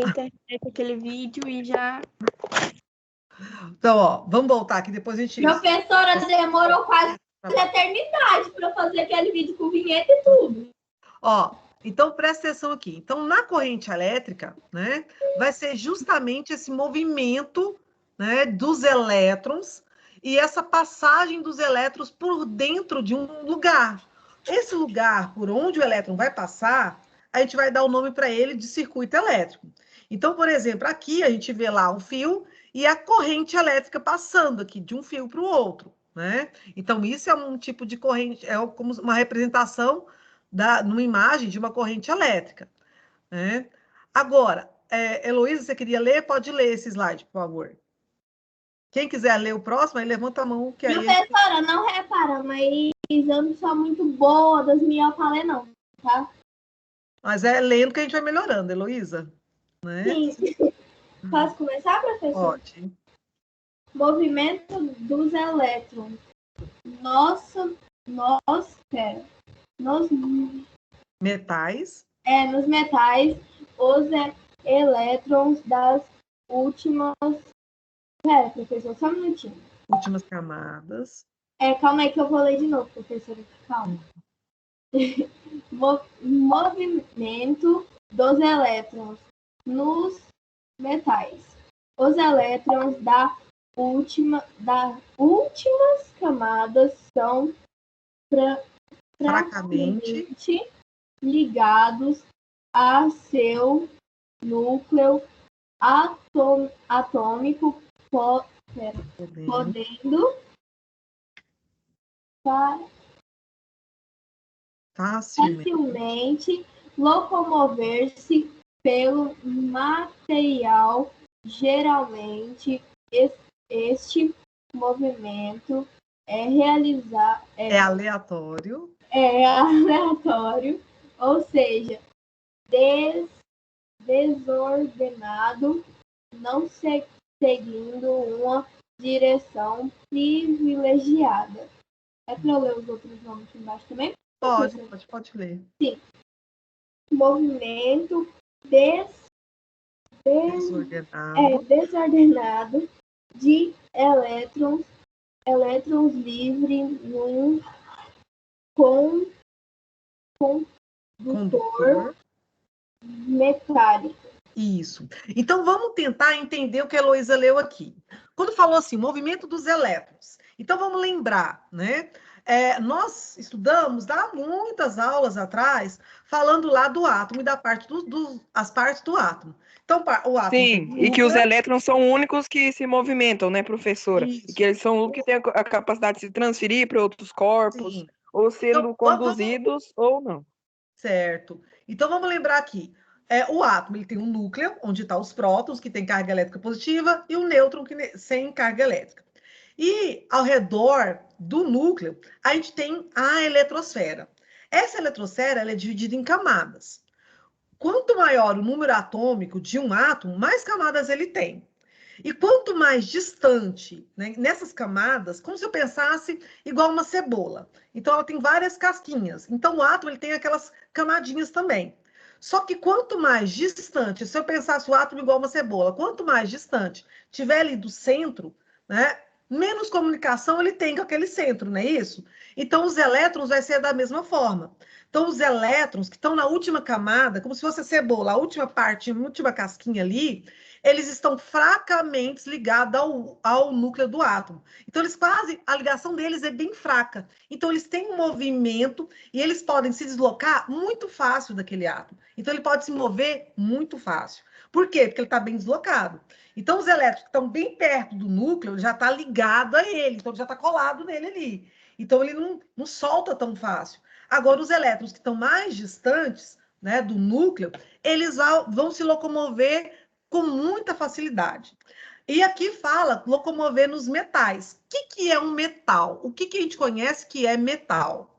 internet aquele vídeo e já... Então, ó, vamos voltar aqui, depois a gente... Professora, demorou quase a eternidade para fazer aquele vídeo com vinheta e tudo. Ó, então presta atenção aqui. Então, na corrente elétrica, né, vai ser justamente esse movimento, né, dos elétrons e essa passagem dos elétrons por dentro de um lugar. Esse lugar por onde o elétron vai passar, a gente vai dar o nome para ele de circuito elétrico. Então, por exemplo, aqui a gente vê lá um fio e a corrente elétrica passando aqui de um fio para o outro, né? Então, isso é um tipo de corrente, é como uma representação numa imagem de uma corrente elétrica, né? Agora, Heloísa, você queria ler? Pode ler esse slide, por favor. Quem quiser ler o próximo, aí levanta a mão. Que Professora, aí... não repara, mas eu não sou muito boa das minhas falas, não, tá? Mas é lendo que a gente vai melhorando, Heloísa. Né? Sim. Posso começar, professor? Pode. Movimento dos elétrons. Nos metais. Nos metais, os elétrons das últimas... Pera, professor, só um minutinho. Últimas camadas. Calma aí que eu vou ler de novo, professora. Calma. Movimento dos elétrons nos metais. Os elétrons das últimas camadas são fracamente ligados a seu núcleo atômico, podendo facilmente locomover-se pelo material. Geralmente, este movimento é aleatório. Ou seja, desordenado, não seguindo uma direção privilegiada. É para eu ler os outros nomes aqui embaixo também? Pode ler. Sim. Movimento desordenado de elétrons livres num condutor metálico. Isso. Então, vamos tentar entender o que a Heloísa leu aqui. Quando falou assim, movimento dos elétrons. Então, vamos lembrar, né? Nós estudamos, há muitas aulas atrás, falando lá do átomo e da parte as partes do átomo. Então, o átomo... Sim, e que os elétrons são únicos que se movimentam, né, professora? Isso. E que eles são os que têm a capacidade de se transferir para outros corpos, Sim. ou sendo conduzidos ou não. Certo. Então, vamos lembrar aqui. O átomo ele tem um núcleo, onde estão os prótons, que tem carga elétrica positiva, e o nêutron, sem carga elétrica. E ao redor do núcleo, a gente tem a eletrosfera. Essa eletrosfera ela é dividida em camadas. Quanto maior o número atômico de um átomo, mais camadas ele tem. E quanto mais distante, né, nessas camadas, como se eu pensasse igual uma cebola. Então, ela tem várias casquinhas. Então, o átomo ele tem aquelas camadinhas também. Só que quanto mais distante, se eu pensasse o átomo igual uma cebola, quanto mais distante tiver ali do centro, né, menos comunicação ele tem com aquele centro, não é isso? Então, os elétrons vai ser da mesma forma. Então, os elétrons que estão na última camada, como se fosse a cebola, a última parte, a última casquinha ali, eles estão fracamente ligados ao núcleo do átomo. Então, a ligação deles é bem fraca. Então, eles têm um movimento e eles podem se deslocar muito fácil daquele átomo. Então, ele pode se mover muito fácil. Por quê? Porque ele está bem deslocado. Então, os elétrons que estão bem perto do núcleo já está ligado a ele, então já está colado nele ali. Então, ele não solta tão fácil. Agora, os elétrons que estão mais distantes, né, do núcleo, eles vão se locomover com muita facilidade. E aqui fala locomover nos metais. O que é um metal? O que a gente conhece que é metal?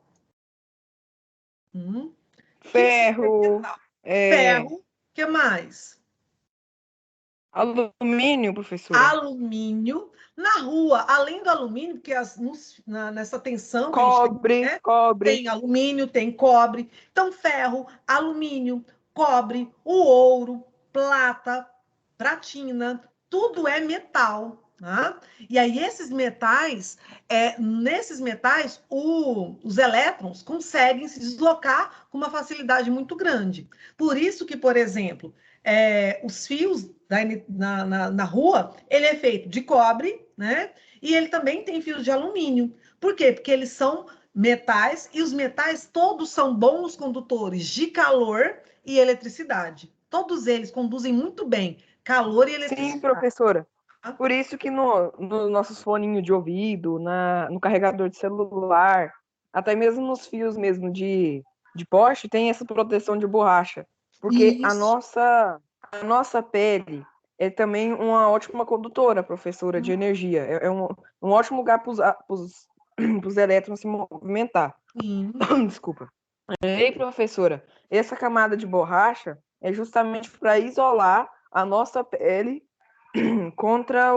Ferro. Ferro. O que mais? Alumínio, professora. Alumínio. Na rua, além do alumínio, porque nessa tensão... Cobre, né, cobre. Tem alumínio, tem cobre. Então, ferro, alumínio, cobre, o ouro, prata, platina, tudo é metal. Tá? E aí, nesses metais, os elétrons conseguem se deslocar com uma facilidade muito grande. Por isso que, por exemplo, os fios na rua, ele é feito de cobre, né? E ele também tem fios de alumínio. Por quê? Porque eles são metais, e os metais todos são bons condutores de calor e eletricidade. Todos eles conduzem muito bem calor e eletricidade. Sim, professora. Por isso que nos nossos foninhos de ouvido, no carregador de celular, até mesmo nos fios mesmo de poste, tem essa proteção de borracha. Porque a nossa pele é também uma ótima condutora, professora, de energia. É um ótimo lugar para os elétrons se movimentar. Desculpa. E, professora, essa camada de borracha é justamente para isolar a nossa pele contra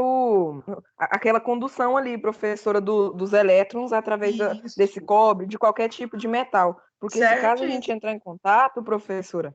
aquela condução ali, professora, dos elétrons através desse cobre, de qualquer tipo de metal. Porque se caso a gente entrar em contato, professora,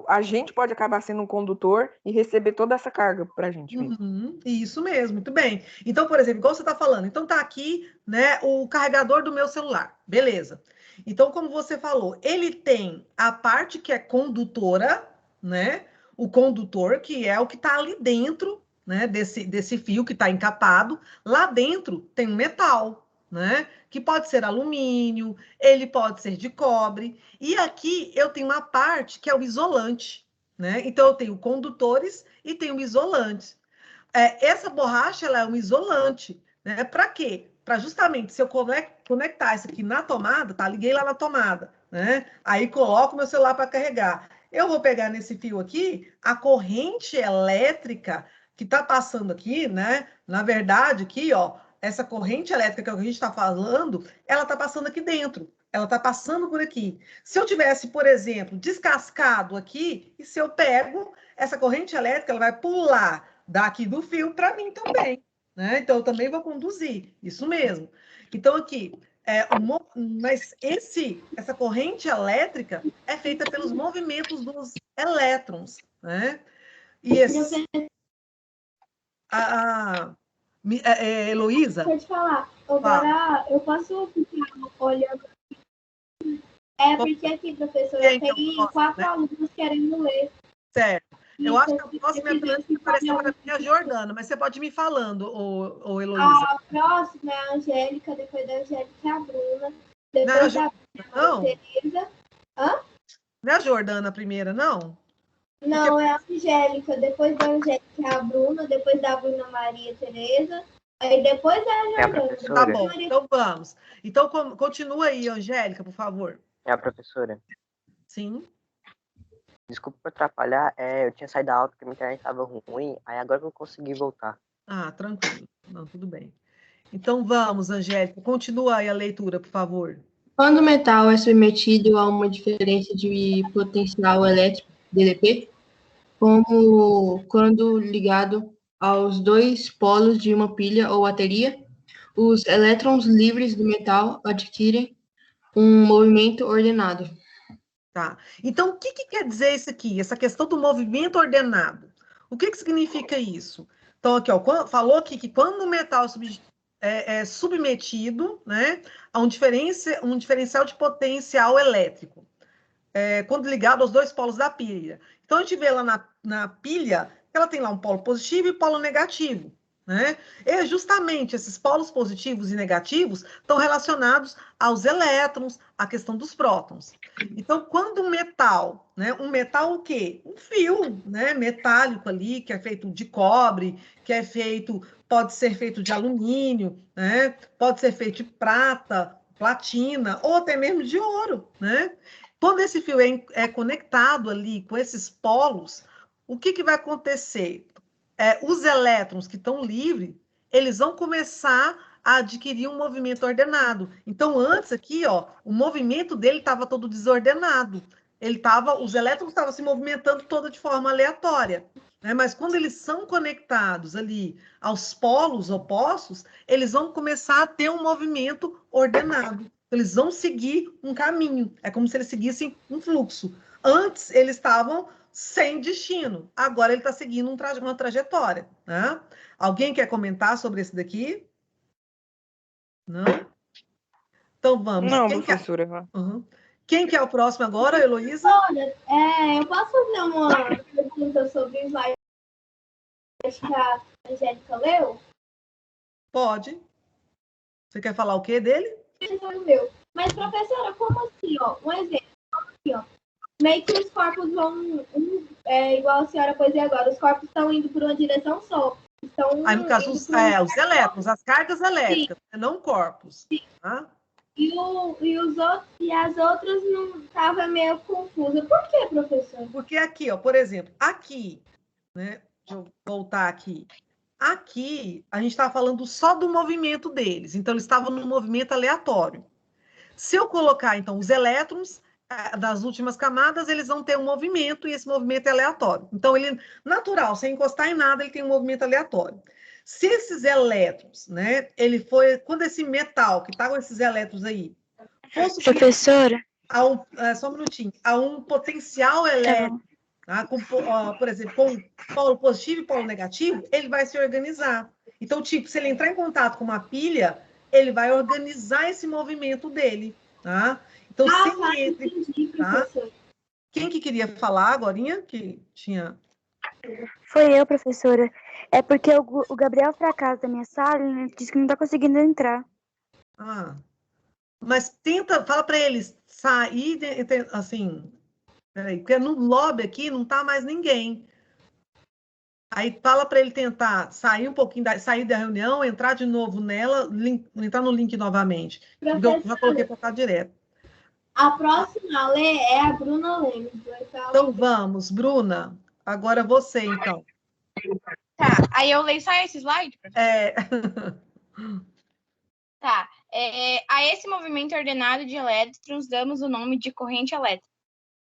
a gente pode acabar sendo um condutor e receber toda essa carga para a gente mesmo. Isso mesmo, muito bem. Então, por exemplo, igual você está falando, então tá aqui, né, o carregador do meu celular, beleza. Então, como você falou, ele tem a parte que é condutora, né, o condutor, que é o que está ali dentro, né, desse fio que está encapado. Lá dentro tem um metal, né, que pode ser alumínio, ele pode ser de cobre. E aqui eu tenho uma parte que é o isolante, né? Então eu tenho condutores e tenho isolantes. Essa borracha, ela é um isolante, né? Para quê? Para justamente, se eu conectar isso aqui na tomada, tá? Liguei lá na tomada, né? Aí coloco meu celular para carregar. Eu vou pegar nesse fio aqui a corrente elétrica que está passando aqui, né? Na verdade, aqui, ó, essa corrente elétrica que a gente está falando, ela está passando aqui dentro. Ela está passando por aqui. Se eu tivesse, por exemplo, descascado aqui, e se eu pego essa corrente elétrica, ela vai pular daqui do fio para mim também, né? Então, eu também vou conduzir, isso mesmo. Então, aqui, mas essa corrente elétrica é feita pelos movimentos dos elétrons, né? E Heloísa? Pode falar. Agora, eu posso ficar olhando. Porque aqui, professora, tem 4 alunos querendo ler. Certo. Eu acho que a próxima que apareceu para mim é a Jordana, mas você pode me falando, Heloísa. A próxima é a Angélica, depois da Angélica é a Bruna, depois da Tereza. Hã? Não é a Jordana a primeira, não? Não, é a Angélica, depois da Angélica é a Bruna, depois da Bruna Maria Tereza, aí depois é a Jordana. Tá bom, então vamos. Então continua aí, Angélica, por favor. É a professora. Sim. Desculpa por atrapalhar, eu tinha saído da aula porque minha internet estava ruim, aí agora que eu consegui voltar. Ah, tranquilo. Não, tudo bem. Então vamos, Angélica, continua aí a leitura, por favor. Quando o metal é submetido a uma diferença de potencial elétrico, DDP, como quando ligado aos dois polos de uma pilha ou bateria, os elétrons livres do metal adquirem um movimento ordenado. Tá. Então, o que quer dizer isso aqui? Essa questão do movimento ordenado. O que significa isso? Então, aqui, ó, falou aqui que quando o metal é submetido, né, a um diferencial de potencial elétrico, quando ligado aos dois polos da pilha. Então, a gente vê lá na pilha, ela tem lá um polo positivo e polo negativo, né? E justamente esses polos positivos e negativos estão relacionados aos elétrons, à questão dos prótons. Então, quando um metal o quê? Um fio, né, metálico ali, que é feito de cobre, pode ser feito de alumínio, né? Pode ser feito de prata, platina, ou até mesmo de ouro, né? Quando esse fio é conectado ali com esses polos, o que vai acontecer? Os elétrons que estão livres, eles vão começar a adquirir um movimento ordenado. Então, antes aqui, ó, o movimento dele estava todo desordenado. Os elétrons estavam se movimentando toda de forma aleatória, né? Mas quando eles são conectados ali aos polos opostos, eles vão começar a ter um movimento ordenado. Eles vão seguir um caminho. É como se eles seguissem um fluxo. Antes, eles estavam sem destino. Agora ele está seguindo uma trajetória. Né? Alguém quer comentar sobre esse daqui? Não? Então vamos. Não, Quem quer? professora. Uhum. Quem que é o próximo agora, Heloísa? Olha, eu posso fazer uma pergunta sobre o slide que a Angélica leu? Pode. Você quer falar o quê dele? Meu. Mas, professora, como assim, ó? Um exemplo, como assim, ó? Meio que os corpos vão, igual a senhora pôs aí agora, os corpos estão indo por uma direção só. Estão Aí, no caso, indo os por uma elétrons, as cargas elétricas, não corpos. Tá? E as outras não estavam meio confusas. Por quê, professor? Porque aqui, ó, por exemplo, aqui, né? Deixa eu voltar aqui. Aqui, a gente estava falando só do movimento deles. Então, eles estavam num movimento aleatório. Se eu colocar, então, os elétrons das últimas camadas, eles vão ter um movimento e esse movimento é aleatório. Então, ele, natural, sem encostar em nada, ele tem um movimento aleatório. Se esses elétrons, né, quando esse metal que está com esses elétrons aí, fosse Professora, só um minutinho, a um potencial elétrico, tá, por exemplo, com polo positivo e polo negativo, ele vai se organizar. Então, tipo, se ele entrar em contato com uma pilha, ele vai organizar esse movimento dele, tá? Então, Entendi, tá? professor. Quem que queria falar agorinha? Que tinha... foi eu, professora. É porque o Gabriel Fracasso da minha sala, ele disse que não tá conseguindo entrar. Ah, mas fala para eles sair, assim, peraí, porque no lobby aqui não tá mais ninguém. Aí fala para ele tentar sair um pouquinho, sair da reunião, entrar de novo nela, entrar no link novamente. Eu já coloquei para estar direto. A próxima a ler é a Bruna Lemes. Então vamos, Bruna. Agora você, então. Tá, aí eu leio só esse slide? Tá. A esse movimento ordenado de elétrons damos o nome de corrente elétrica.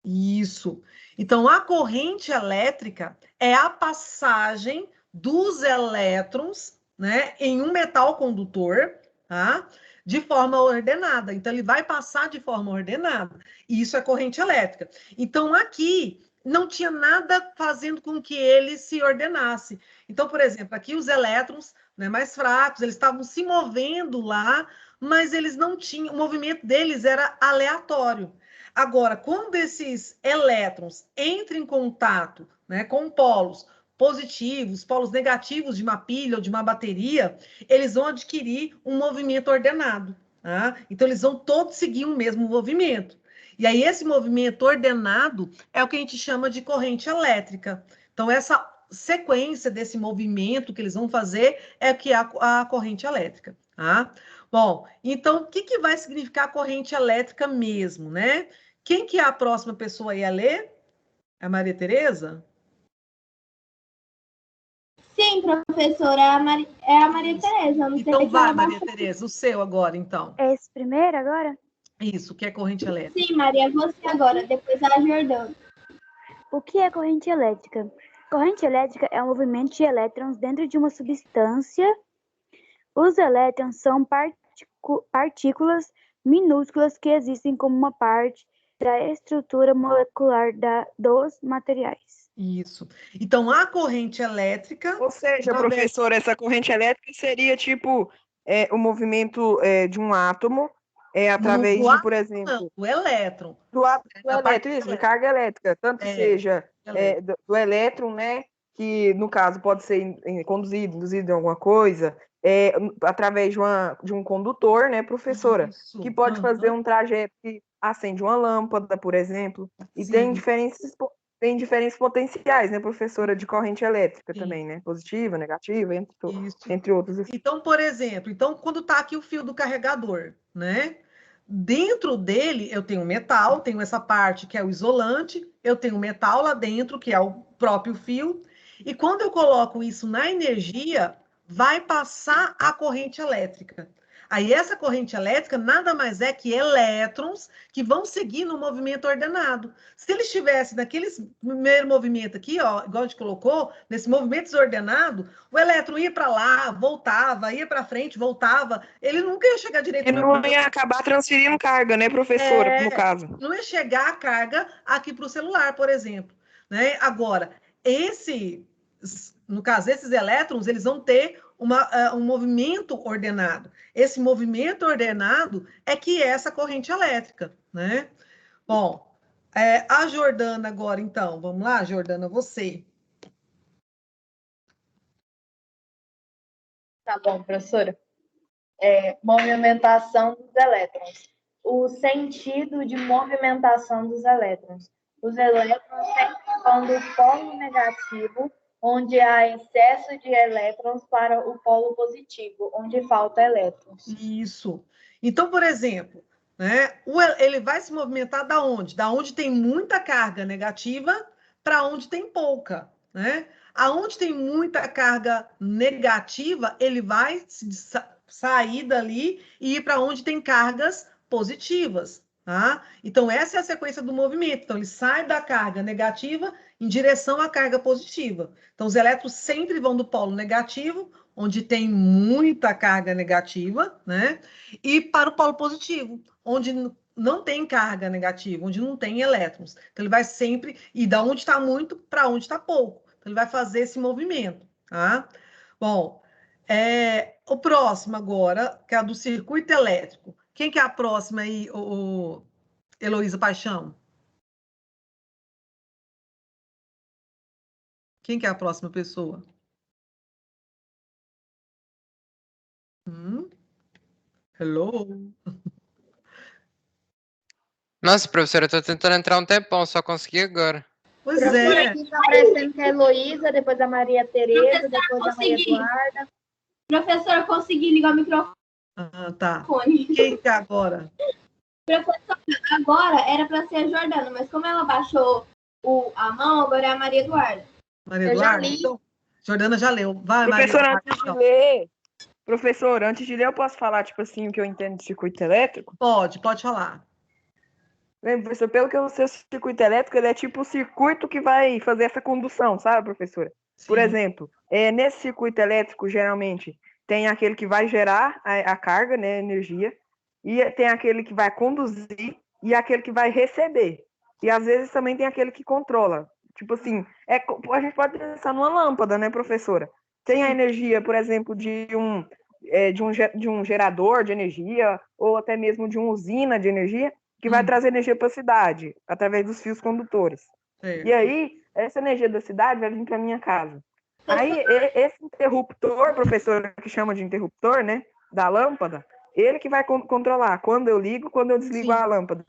Isso. Então, a corrente elétrica é a passagem dos elétrons, né, em um metal condutor, tá? De forma ordenada. Então, ele vai passar de forma ordenada. E isso é corrente elétrica. Então, aqui não tinha nada fazendo com que ele se ordenasse. Então, por exemplo, aqui os elétrons, né, mais fracos, eles estavam se movendo lá, mas eles não tinham, o movimento deles era aleatório. Agora, quando esses elétrons entram em contato, né, com polos positivos, polos negativos de uma pilha ou de uma bateria, eles vão adquirir um movimento ordenado. Tá? Então, eles vão todos seguir o mesmo movimento. E aí, esse movimento ordenado é o que a gente chama de corrente elétrica. Então, essa sequência desse movimento que eles vão fazer é que é a corrente elétrica. Tá? Bom, então, o que vai significar corrente elétrica mesmo, né? Quem que é a próxima pessoa aí a ler? É a Maria Tereza? Sim, professora, é a Maria Tereza. Então vai, Maria Tereza, o seu agora, então. É esse primeiro agora? Isso, que é corrente elétrica. Sim, Maria, você agora, depois a Jordana. O que é corrente elétrica? Corrente elétrica é um movimento de elétrons dentro de uma substância. Os elétrons são partículas minúsculas que existem como uma parte da estrutura molecular dos materiais. Isso. Então, a corrente elétrica... Ou seja, professora, essa corrente elétrica seria tipo o movimento de um átomo através de, por exemplo... Não, do elétron. Do elétron, isso, de carga elétrica. Tanto seja do elétron, né? Que, no caso, pode ser induzido em alguma coisa, através de um condutor, né, professora? Isso. Que pode fazer um trajeto que acende uma lâmpada, por exemplo. E tem diferentes potenciais, né, professora, de corrente elétrica também, né? Positiva, negativa, entre outros. Então, por exemplo, quando está aqui o fio do carregador, né? Dentro dele, eu tenho metal, tenho essa parte que é o isolante, eu tenho metal lá dentro, que é o próprio fio, e quando eu coloco isso na energia, vai passar a corrente elétrica. Aí essa corrente elétrica nada mais é que elétrons que vão seguir no movimento ordenado. Se ele estivesse naquele primeiro movimento aqui, ó, igual a gente colocou, nesse movimento desordenado, o elétron ia para lá, voltava, ia para frente, voltava, ele nunca ia chegar direito. Ele não ia acabar transferindo carga, né, professora, no caso. Não ia chegar a carga aqui para o celular, por exemplo. né? Agora, no caso, esses elétrons, eles vão ter um movimento ordenado. Esse movimento ordenado é que é essa corrente elétrica, né? Bom, a Jordana agora, então. Vamos lá, Jordana, você. Tá bom, professora. Movimentação dos elétrons. O sentido de movimentação dos elétrons. Os elétrons sempre vão do polo negativo, onde há excesso de elétrons, para o polo positivo, onde falta elétrons. Isso. Então, por exemplo, né, ele vai se movimentar da onde? Da onde tem muita carga negativa para onde tem pouca, né? Aonde tem muita carga negativa, ele vai sair dali e ir para onde tem cargas positivas, tá? Então, essa é a sequência do movimento. Então, ele sai da carga negativa em direção à carga positiva. Então, os elétrons sempre vão do polo negativo, onde tem muita carga negativa, né? E para o polo positivo, onde não tem carga negativa, onde não tem elétrons. Então, ele vai sempre ir da onde está muito para onde está pouco. Então, ele vai fazer esse movimento, tá? Bom, o próximo agora, que é a do circuito elétrico. Quem que é a próxima aí, Heloísa Paixão? Quem que é a próxima pessoa? Hello? Nossa, professora, eu tô tentando entrar um tempão, só consegui agora. Pois Professora, é. aqui está aparecendo que é a Heloísa, depois a Maria Tereza, depois a Maria Eduarda. Professora, consegui ligar o microfone. Ah, tá. Quem que é agora? Professora, agora era para ser a Jordana, mas como ela baixou a mão, agora é a Maria Eduarda. Maria Eduarda? Então, Jordana já leu. Vai, Professora, Maria antes de ler, professora, antes de ler, eu posso falar, tipo assim, o que eu entendo de circuito elétrico? Pode falar. Bem, professor, pelo que eu sei, o circuito elétrico, ele é tipo o circuito que vai fazer essa condução, sabe, professora? Sim. Por exemplo, nesse circuito elétrico, geralmente, tem aquele que vai gerar a carga, né, a energia, e tem aquele que vai conduzir e aquele que vai receber. E às vezes também tem aquele que controla. Tipo assim, a gente pode pensar numa lâmpada, né, professora? Tem a energia, por exemplo, de um gerador de energia, ou até mesmo de uma usina de energia, que vai trazer energia para a cidade, através dos fios condutores. E aí, essa energia da cidade vai vir para a minha casa. Aí, esse interruptor, professor, que chama de interruptor, né, da lâmpada, ele que vai controlar quando eu ligo, quando eu desligo a lâmpada.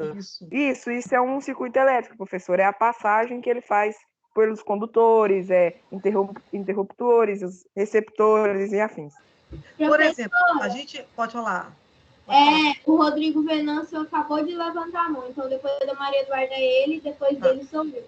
Isso é um circuito elétrico, professor. É a passagem que ele faz pelos condutores, interruptores, os receptores e afins. Por exemplo, a gente pode falar. O Rodrigo Venâncio acabou de levantar a mão, então depois da Maria Eduarda é ele, depois dele sou eu.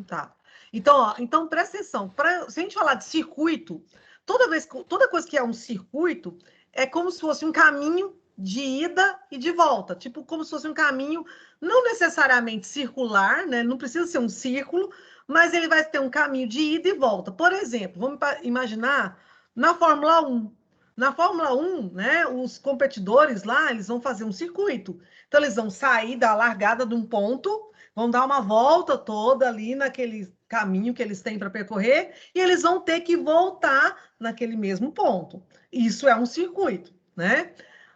Tá. Então, presta atenção. Se a gente falar de circuito, toda coisa que é um circuito é como se fosse um caminho de ida e de volta. Tipo, como se fosse um caminho não necessariamente circular, né? Não precisa ser um círculo, mas ele vai ter um caminho de ida e volta. Por exemplo, vamos imaginar na Fórmula 1. Na Fórmula 1, né, os competidores lá, eles vão fazer um circuito. Então, eles vão sair da largada de um ponto, vão dar uma volta toda ali naquele caminho que eles têm para percorrer, e eles vão ter que voltar naquele mesmo ponto. Isso é um circuito, né?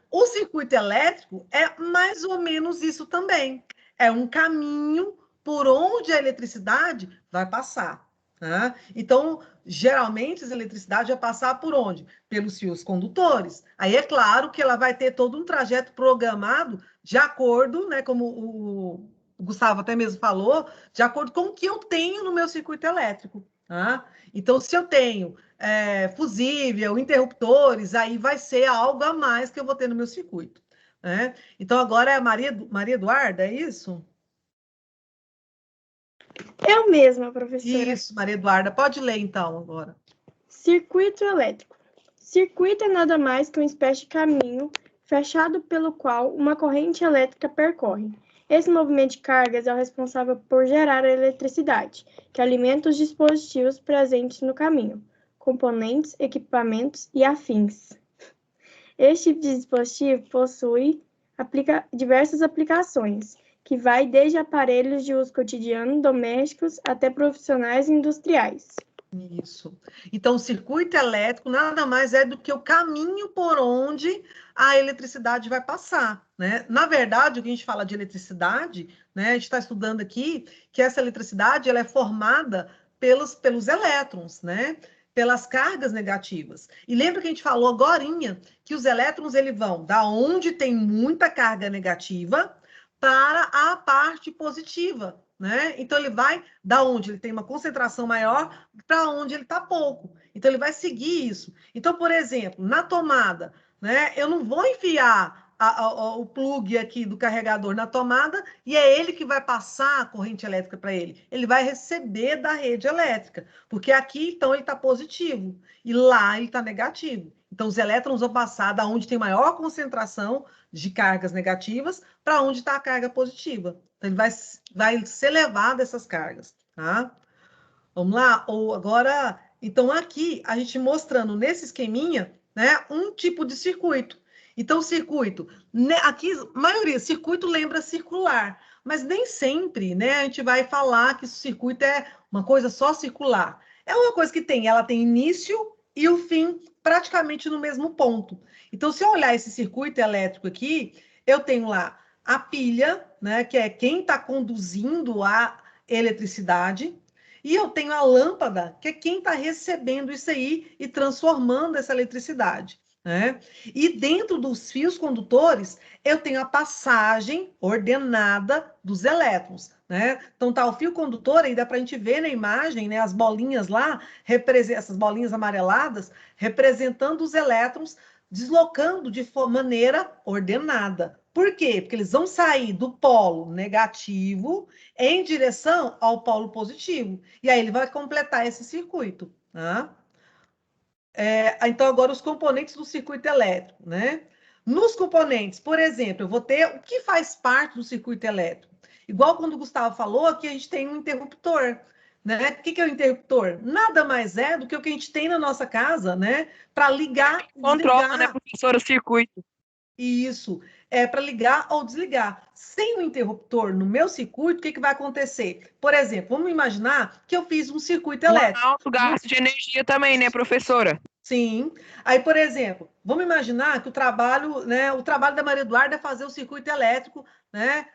O circuito elétrico é mais ou menos isso também. É um caminho por onde a eletricidade vai passar. Tá? Então, geralmente, a eletricidade vai passar por onde? Pelos fios condutores. Aí é claro que ela vai ter todo um trajeto programado de acordo, né, como o Gustavo até mesmo falou, de acordo com o que eu tenho no meu circuito elétrico. Tá? Então, se eu tenho fusível, interruptores, aí vai ser algo a mais que eu vou ter no meu circuito. Né? Então, agora é a Maria Eduarda, é isso? Eu mesma, professora. Isso, Maria Eduarda. Pode ler, então, agora. Circuito elétrico. Circuito é nada mais que uma espécie de caminho fechado pelo qual uma corrente elétrica percorre. Esse movimento de cargas é o responsável por gerar a eletricidade, que alimenta os dispositivos presentes no caminho, componentes, equipamentos e afins. Este tipo de dispositivo possui diversas aplicações, que vai desde aparelhos de uso cotidiano, domésticos, até profissionais e industriais. Isso. Então, o circuito elétrico nada mais é do que o caminho por onde a eletricidade vai passar, né? Na verdade, o que a gente fala de eletricidade, né? A gente está estudando aqui que essa eletricidade ela é formada pelos elétrons, né? Pelas cargas negativas. E lembra que a gente falou agorinha que os elétrons eles vão da onde tem muita carga negativa para a parte positiva, né? Então ele vai da onde ele tem uma concentração maior para onde ele está pouco. Então ele vai seguir isso. Então, por exemplo, na tomada, né? Eu não vou enfiar o plug aqui do carregador na tomada e é ele que vai passar a corrente elétrica para ele. Ele vai receber da rede elétrica, porque aqui então ele está positivo e lá ele está negativo. Então os elétrons vão passar da onde tem maior concentração de cargas negativas para onde está a carga positiva. Então, ele vai ser levado essas cargas, tá? Vamos lá? Ou agora, então aqui, a gente mostrando nesse esqueminha, né, um tipo de circuito. Então, o circuito, né, aqui, a maioria, circuito lembra circular, mas nem sempre, né, a gente vai falar que o circuito é uma coisa só circular. É uma coisa que ela tem início e o fim praticamente no mesmo ponto. Então, se eu olhar esse circuito elétrico aqui, eu tenho lá a pilha, né, que é quem está conduzindo a eletricidade, e eu tenho a lâmpada, que é quem está recebendo isso aí e transformando essa eletricidade, né? E dentro dos fios condutores, eu tenho a passagem ordenada dos elétrons, né? Então tá o fio condutor, aí dá para a gente ver na imagem, né? As bolinhas lá, essas bolinhas amareladas, representando os elétrons deslocando de maneira ordenada. Por quê? Porque eles vão sair do polo negativo em direção ao polo positivo. E aí ele vai completar esse circuito. Tá? Então, agora os componentes do circuito elétrico, né? Nos componentes, por exemplo, eu vou ter o que faz parte do circuito elétrico. Igual quando o Gustavo falou, aqui a gente tem um interruptor. Né? O que é o interruptor? Nada mais é do que o que a gente tem na nossa casa, né? Para ligar, Controla, desligar. né, professora, o circuito. Isso, é para ligar ou desligar. Sem o interruptor no meu circuito, o que vai acontecer? Por exemplo, vamos imaginar que eu fiz um circuito elétrico. Um alto gasto de energia também, né, professora? Sim. Aí, por exemplo, vamos imaginar que o trabalho da Maria Eduarda é fazer o circuito elétrico, né?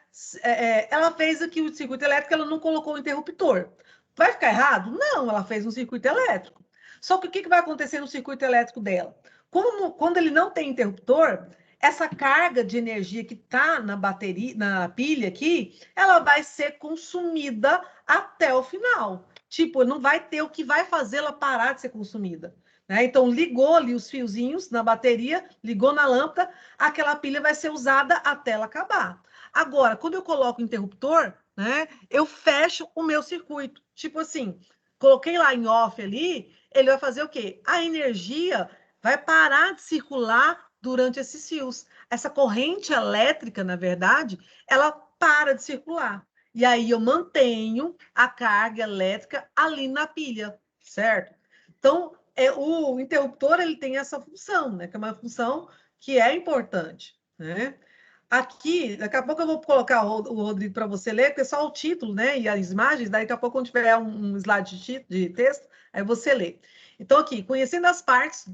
Ela fez aqui o circuito elétrico, ela não colocou o interruptor. Vai ficar errado? Não, ela fez um circuito elétrico. Só que o que vai acontecer no circuito elétrico dela? Quando ele não tem interruptor, essa carga de energia que está na bateria, na pilha aqui, ela vai ser consumida até o final. Tipo, não vai ter o que vai fazer ela parar de ser consumida. Né? Então, ligou ali os fiozinhos na bateria, ligou na lâmpada, aquela pilha vai ser usada até ela acabar. Agora, quando eu coloco o interruptor, né, eu fecho o meu circuito. Tipo assim, coloquei lá em off ali, ele vai fazer o quê? A energia vai parar de circular durante esses fios. Essa corrente elétrica, na verdade, ela para de circular. E aí eu mantenho a carga elétrica ali na pilha, certo? Então, o interruptor ele tem essa função, né? Que é uma função que é importante, né? Aqui, daqui a pouco eu vou colocar o Rodrigo para você ler, porque é só o título, né? E as imagens, daqui a pouco, quando tiver um slide de texto, aí você lê. Então, aqui, conhecendo as partes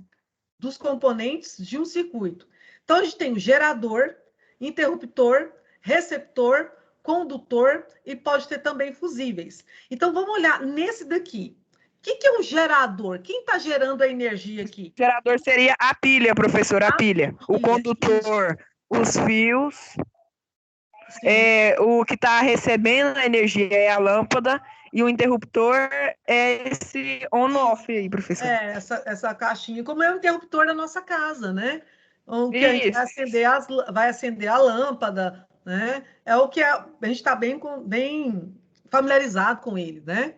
dos componentes de um circuito. Então, a gente tem o gerador, interruptor, receptor, condutor e pode ter também fusíveis. Então, vamos olhar nesse daqui. O que é um gerador? Quem está gerando a energia aqui? O gerador seria a pilha, professora, a pilha. O condutor, os fios. O que está recebendo a energia é a lâmpada e o interruptor é esse on-off aí, professor. Essa caixinha, como é o interruptor da nossa casa, né? O que a gente vai acender a lâmpada, né? É o que a gente está bem familiarizado com ele, né?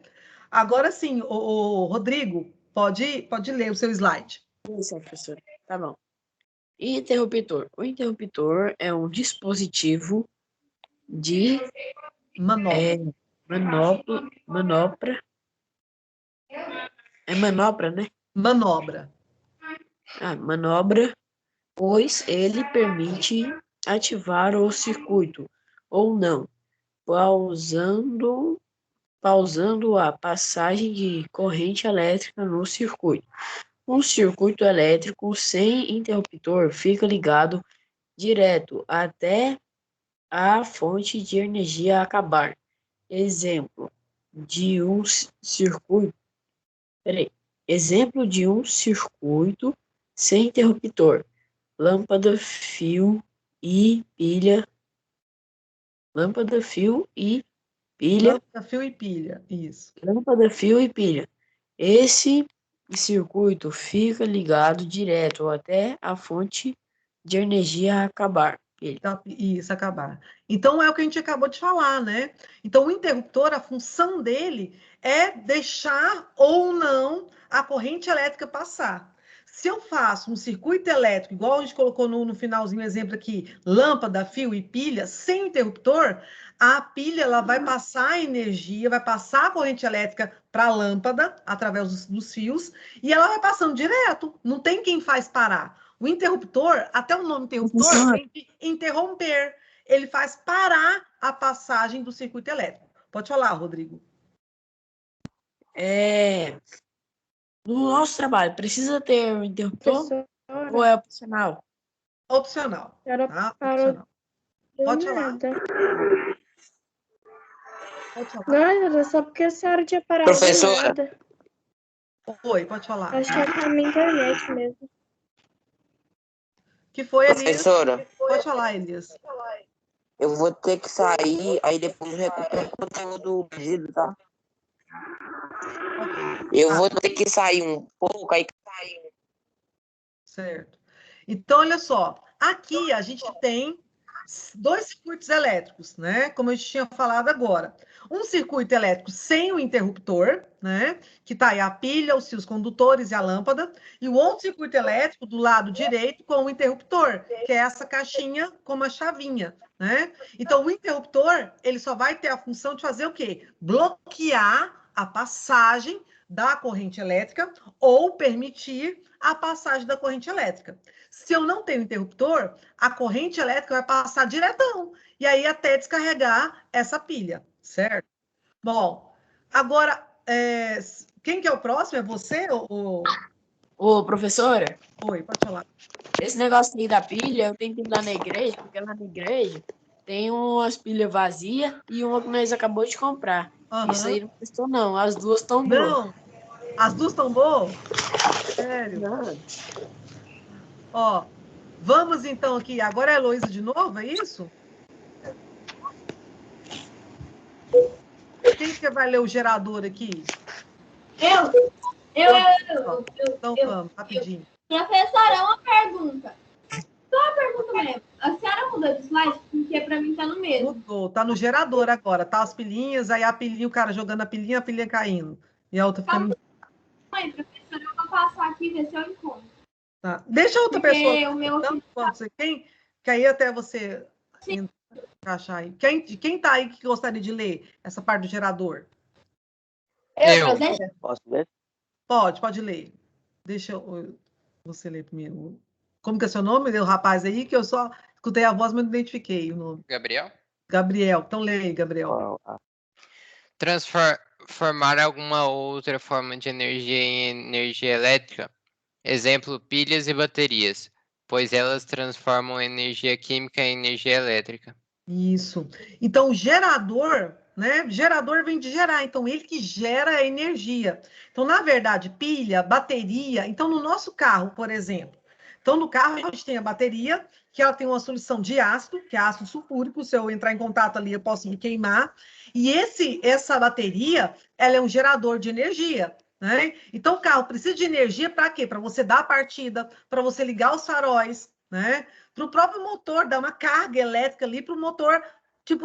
Agora sim, o Rodrigo, pode ler o seu slide. Isso, professor. Tá bom. Interruptor. O interruptor é um dispositivo de manopra. É manopra, né? Manobra. Manobra, pois ele permite ativar o circuito ou não, pausando a passagem de corrente elétrica no circuito. Um circuito elétrico sem interruptor fica ligado direto até a fonte de energia acabar. Exemplo de um circuito sem interruptor: lâmpada, fio e pilha. Lâmpada, fio e pilha. Lâmpada, fio e pilha, isso. Lâmpada, fio e pilha. Esse circuito fica ligado direto até a fonte de energia acabar. Isso, acabar. Então, é o que a gente acabou de falar, né? Então, o interruptor, a função dele é deixar ou não a corrente elétrica passar. Se eu faço um circuito elétrico, igual a gente colocou no finalzinho o exemplo aqui, lâmpada, fio e pilha, sem interruptor, a pilha ela vai passar a energia, vai passar a corrente elétrica para a lâmpada, através dos fios, e ela vai passando direto, não tem quem faz parar. O interruptor, até o nome interruptor, vem de interromper. Ele faz parar a passagem do circuito elétrico. Pode falar, Rodrigo. No nosso trabalho, precisa ter um interruptor ou é opcional? Opcional. Tá? Opcional. Pode falar. Pode falar. Não, era só porque a senhora tinha parado. Professora. Oi, pode falar. Acho que é a minha internet mesmo. Que foi, Elias? Professora. Pode falar, Elias. Eu vou ter que sair, aí depois eu recupero o conteúdo pedido, tá? Eu vou ter que sair um pouco, aí Certo. Então, olha só. Aqui a gente tem dois circuitos elétricos, né? Como a gente tinha falado agora. Um circuito elétrico sem o interruptor, né? Que tá aí a pilha, os fios condutores e a lâmpada. E o outro circuito elétrico do lado direito com o interruptor, que é essa caixinha com uma chavinha, né? Então, o interruptor, ele só vai ter a função de fazer o quê? Bloquear a passagem da corrente elétrica ou permitir a passagem da corrente elétrica. Se eu não tenho interruptor, a corrente elétrica vai passar diretão, e aí até descarregar essa pilha, certo? Bom, agora, quem que é o próximo? É você? Ô, professora? Oi, pode falar. Esse negócio aí da pilha, eu tenho que ir lá na igreja, porque lá na igreja tem umas pilhas vazias e uma que nós acabamos de comprar. Isso aí não prestou, não. As duas estão boas. Não? As duas estão boas? Sério? Não. Ó, vamos então aqui. Agora é a Heloísa de novo, é isso? Quem que vai ler o gerador aqui? Eu. Então vamos, rapidinho. Professora, uma pergunta. Só uma pergunta mesmo. A senhora mudou de slide? Porque pra mim tá no mesmo. Mudou, tá no gerador agora, tá as pilhinhas, aí a pilhinha, o cara jogando a pilhinha caindo. E a outra ficando... Mãe, professora, eu vou passar aqui e ver se eu encontro. Tá. Deixa a outra pessoa... O meu... Que aí até você encaixar aí. Quem tá aí que gostaria de ler essa parte do gerador? Eu. Posso ler? Pode ler. Deixa você ler primeiro. Como que é seu nome? O rapaz aí, que eu só escutei a voz, mas não identifiquei o nome. Gabriel? Gabriel. Então lê aí, Gabriel. Transformar alguma outra forma de energia em energia elétrica. Exemplo, pilhas e baterias, pois elas transformam energia química em energia elétrica. Isso. Então, o gerador, né? Gerador vem de gerar, então ele que gera a energia. Então, na verdade, pilha, bateria. Então, no nosso carro, por exemplo. Então, no carro, a gente tem a bateria, que ela tem uma solução de ácido, que é ácido sulfúrico. Se eu entrar em contato ali, eu posso me queimar. E essa bateria, ela é um gerador de energia. Né? Então, o carro precisa de energia para quê? Para você dar a partida, para você ligar os faróis, né? Para o próprio motor, dar uma carga elétrica ali para o motor, tipo,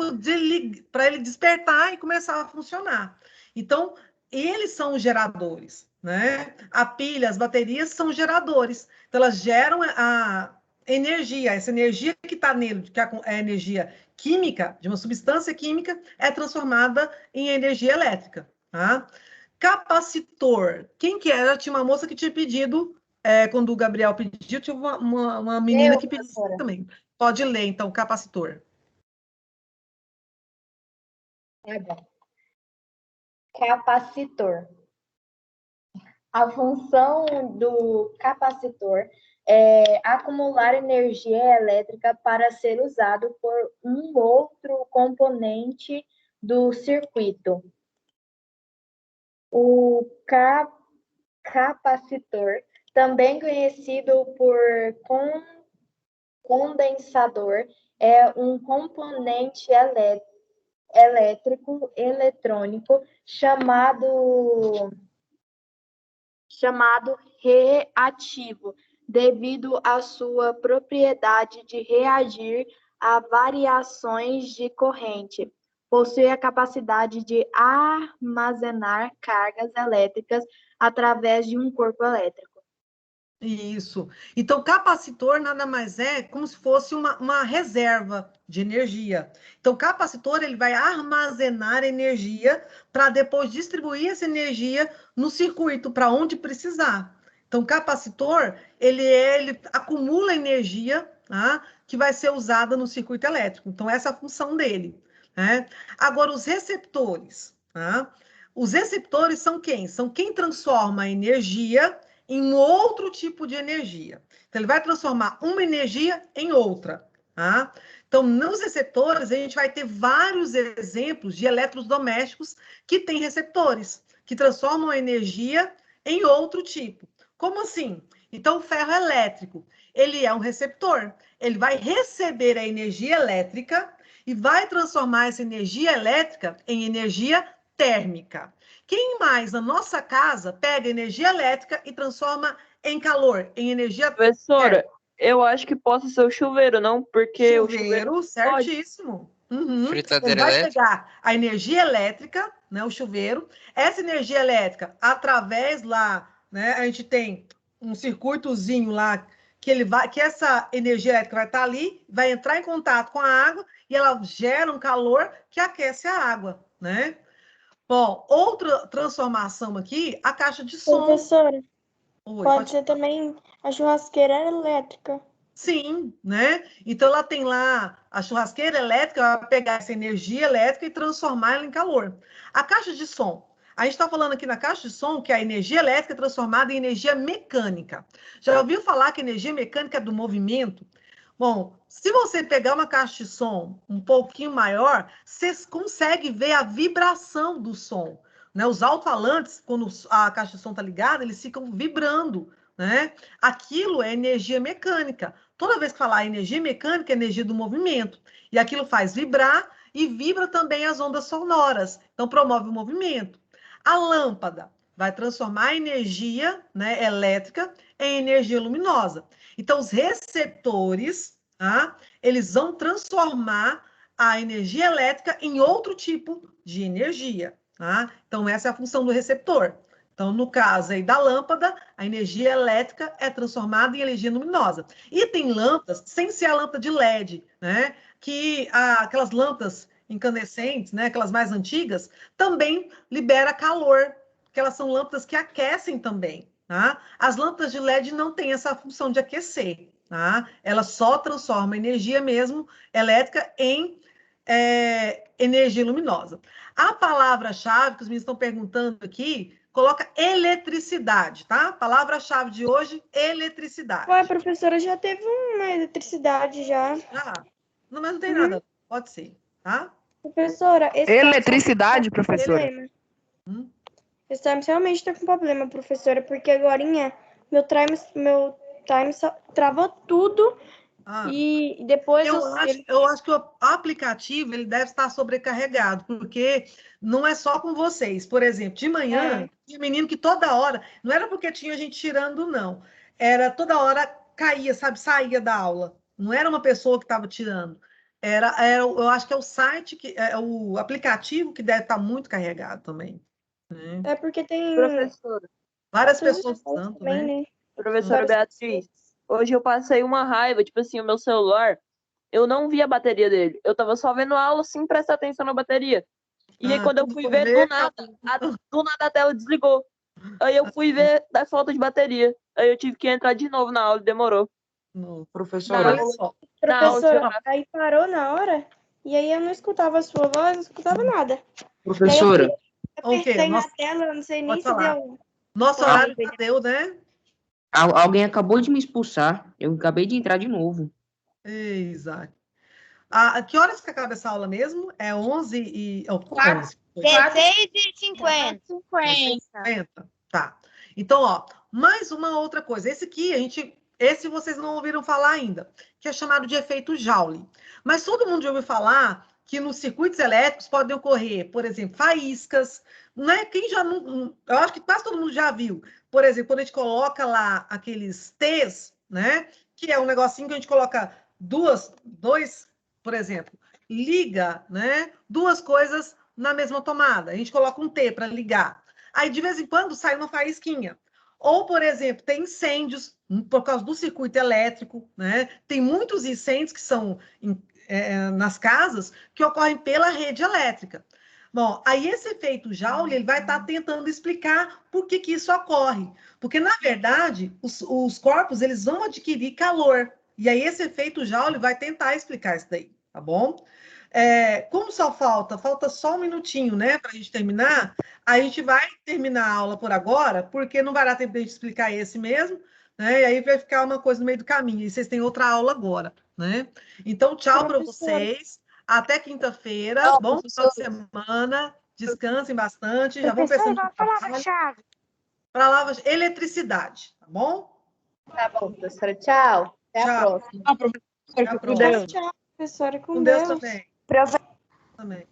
para ele despertar e começar a funcionar. Então, eles são os geradores, né? A pilha, as baterias são geradores. Então, elas geram a energia, essa energia que está nele, que é a energia química, de uma substância química, é transformada em energia elétrica, tá? Capacitor. Quem que era? Tinha uma moça que tinha pedido, quando o Gabriel pediu, tinha uma menina que pediu também. Pode ler, então, capacitor. Tá bom. Capacitor. A função do capacitor é acumular energia elétrica para ser usado por um outro componente do circuito. O capacitor, também conhecido por condensador, é um componente eletrônico chamado reativo, devido à sua propriedade de reagir a variações de corrente. Possui a capacidade de armazenar cargas elétricas através de um corpo elétrico. Isso. Então, capacitor nada mais é como se fosse uma reserva de energia. Então, capacitor, ele vai armazenar energia para depois distribuir essa energia no circuito, para onde precisar. Então, capacitor, ele acumula energia, tá, que vai ser usada no circuito elétrico. Então, essa é a função dele, né? Agora, os receptores, tá? Os receptores são quem? São quem transforma a energia em um outro tipo de energia. Então, ele vai transformar uma energia em outra, tá? Então, nos receptores, a gente vai ter vários exemplos de eletrodomésticos que têm receptores, que transformam a energia em outro tipo. Como assim? Então, o ferro elétrico, ele é um receptor. Ele vai receber a energia elétrica e vai transformar essa energia elétrica em energia térmica. Quem mais na nossa casa pega energia elétrica e transforma em calor, em energia Professora, térmica? eu acho que possa ser o chuveiro, não? Porque o chuveiro Chuveiro, certíssimo. Ele Fritadeira vai elétrica? pegar a energia elétrica, né, o chuveiro, essa energia elétrica, através lá, né, a gente tem um circuitozinho lá que essa energia elétrica vai estar ali, vai entrar em contato com a água e ela gera um calor que aquece a água, né? Bom, outra transformação aqui, a caixa de som. Professora, Oi, pode ser também a churrasqueira elétrica. Sim, né? Então ela tem lá a churrasqueira elétrica, vai pegar essa energia elétrica e transformar ela em calor. A caixa de som. A gente está falando aqui na caixa de som que a energia elétrica é transformada em energia mecânica. Já ouviu falar que energia mecânica é do movimento? Bom, se você pegar uma caixa de som um pouquinho maior, você consegue ver a vibração do som, né? Os alto-falantes, quando a caixa de som está ligada, eles ficam vibrando, né? Aquilo é energia mecânica. Toda vez que falar energia mecânica, é energia do movimento. E aquilo faz vibrar e vibra também as ondas sonoras. Então, promove o movimento. A lâmpada vai transformar a energia, né, elétrica em energia luminosa. Então, os receptores, tá, eles vão transformar a energia elétrica em outro tipo de energia. Tá? Então, essa é a função do receptor. Então, no caso aí da lâmpada, a energia elétrica é transformada em energia luminosa. E tem lâmpadas, sem ser a lâmpada de LED, né? Que aquelas lâmpadas incandescentes, né? Aquelas mais antigas, também libera calor, porque elas são lâmpadas que aquecem também, tá? As lâmpadas de LED não têm essa função de aquecer, tá? Ela só transforma energia mesmo elétrica em energia luminosa. A palavra-chave que os meninos estão perguntando aqui, coloca eletricidade, tá? Palavra-chave de hoje, eletricidade. Ué, professora, já teve uma eletricidade já. Não, mas não tem nada. Pode ser, tá? Professora, esse Eletricidade, professora? Esse Times realmente está com problema, professora, porque agora meu Times travou tudo e depois eu acho que o aplicativo ele deve estar sobrecarregado, porque não é só com vocês. Por exemplo, de manhã, tinha menino que toda hora, não era porque tinha gente tirando, não. Era toda hora caía, sabe, saía da aula. Não era uma pessoa que estava tirando. Eu acho que é o site, é o aplicativo que deve estar muito carregado também. Né? É porque tem Professora, várias pessoas usando, também, né? Professora Beatriz, hoje eu passei uma raiva, tipo assim, o meu celular, eu não vi a bateria dele. Eu tava só vendo a aula sem prestar atenção na bateria. E aí quando eu fui ver, do nada a tela desligou. Aí eu fui ver da falta de bateria. Aí eu tive que entrar de novo na aula e demorou. Professora, Professora, aí parou na hora? E aí eu não escutava a sua voz, não escutava nada. Professora, Eu apertei na tela, eu não sei nem Pode se falar. deu. Nosso horário já deu, né? alguém acabou de me expulsar. Eu acabei de entrar de novo. Exato. Que horas que acaba essa aula mesmo? É 11 e... Oh, 11. 16h50. 50. Tá. Então, ó, mais uma outra coisa. Esse aqui, esse vocês não ouviram falar ainda, que é chamado de efeito Joule. Mas todo mundo já ouviu falar que nos circuitos elétricos podem ocorrer, por exemplo, faíscas, né? Quem já não... Eu acho que quase todo mundo já viu. Por exemplo, quando a gente coloca lá aqueles T's, né? Que é um negocinho que a gente coloca dois, por exemplo, liga, né? Duas coisas na mesma tomada. A gente coloca um T para ligar. Aí, de vez em quando, sai uma faísquinha. Ou, por exemplo, tem incêndios por causa do circuito elétrico, né? Tem muitos incêndios que são nas casas que ocorrem pela rede elétrica. Bom, aí esse efeito Joule, ele vai estar tentando explicar por que isso ocorre. Porque, na verdade, os corpos, eles vão adquirir calor. E aí esse efeito Joule vai tentar explicar isso daí, tá bom? Como só falta só um minutinho, né, para a gente terminar, a gente vai terminar a aula por agora, porque não vai dar tempo de a gente explicar esse mesmo, né, e aí vai ficar uma coisa no meio do caminho, e vocês têm outra aula agora, né? Então, tchau para vocês, até quinta-feira, bom final de semana, descansem bastante, já vão pensando Professora, qual a palavra-chave? palavras eletricidade, tá bom? Tá bom, professora. Tchau. Até a Tchau. próxima. Professora, Até a com próxima. Deus. Tchau, professora, com Com Deus Deus. também. Também.